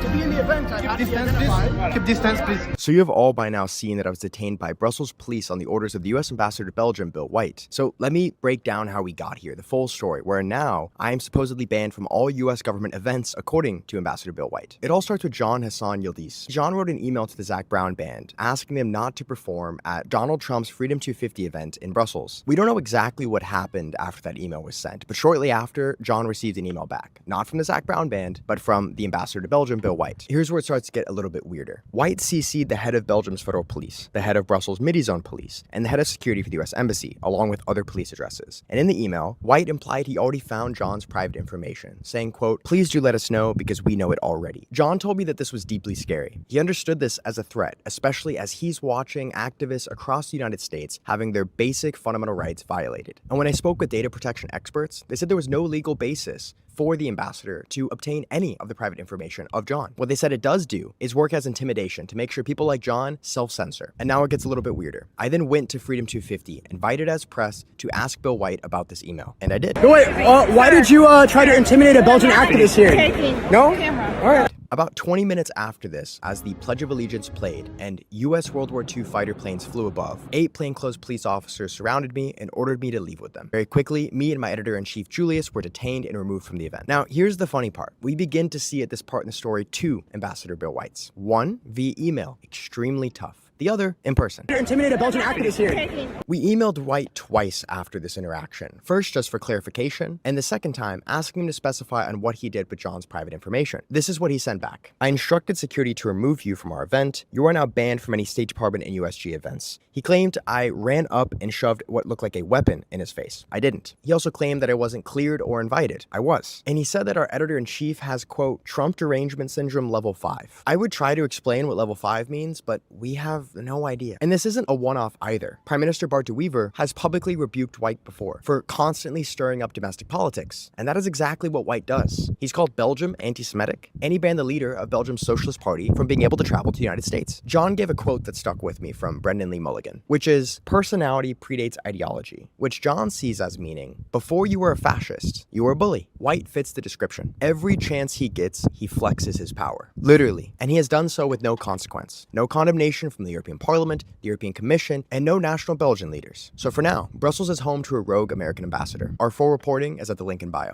to be in the event, I have to be identified. Keep distance, please. So you have all by now seen that I was detained by Brussels police on the orders of the US Ambassador to Belgium, Bill White. So let me break down how we got here, the full story, where now I am supposedly banned from all US government events according to Ambassador Bill White. It all starts with John Hassan Yildiz. John wrote an email to the Zac Brown Band asking them not to perform at Donald Trump's Freedom 250 event in Brussels. We don't know exactly what happened after that email was sent, but shortly after, John received an email back, not from the Zac Brown Band, but from the Ambassador to Belgium, Bill White. Here's where it starts to get a little bit weirder. White CC'd the head of Belgium's federal police, the head of Brussels Midi-Zone police, and the head of security for the US Embassy, along with other police addresses. And in the email, White implied he already found John's private information, saying, quote, "Please do let us know because we know it already." John told me that this was deeply scary. He understood this as a threat, especially as he's watching activists across the United States having their basic fundamental rights violated. And when I spoke with data protection experts, they said there was no legal basis for the ambassador to obtain any of the private information of John. What they said it does do is work as intimidation to make sure people like John self-censor. And now it gets a little bit weirder. I then went to Freedom 250, invited as press to ask Bill White about this email. And I did. Wait, why did you try to intimidate a Belgian activist here? No? All right. About 20 minutes after this, as the Pledge of Allegiance played and US World War II fighter planes flew above, 8 plainclothes police officers surrounded me and ordered me to leave with them. Very quickly, me and my editor-in-chief Julius were detained and removed from the event. Now, here's the funny part. We begin to see at this part in the story 2 Ambassador Bill Whites. One, via email, extremely tough. The other, in person. Intimidate a Belgian activist here. We emailed White twice after this interaction. First, just for clarification, and the second time, asking him to specify on what he did with John's private information. This is what he sent back. "I instructed security to remove you from our event. You are now banned from any State Department and USG events." He claimed I ran up and shoved what looked like a weapon in his face. I didn't. He also claimed that I wasn't cleared or invited. I was. And he said that our editor-in-chief has, quote, "Trump derangement syndrome level 5. I would try to explain what level 5 means, but we have no idea. And this isn't a one-off either. Prime Minister Bart de Wever has publicly rebuked White before for constantly stirring up domestic politics. And that is exactly what White does. He's called Belgium anti-Semitic, and he banned the leader of Belgium's Socialist Party from being able to travel to the United States. John gave a quote that stuck with me from Brendan Lee Mulligan, which is, "Personality predates ideology," which John sees as meaning, before you were a fascist, you were a bully. White fits the description. Every chance he gets, he flexes his power. Literally. And he has done so with no consequence. No condemnation from the European Parliament, the European Commission, and no national Belgian leaders. So for now, Brussels is home to a rogue American ambassador. Our full reporting is at the link in bio.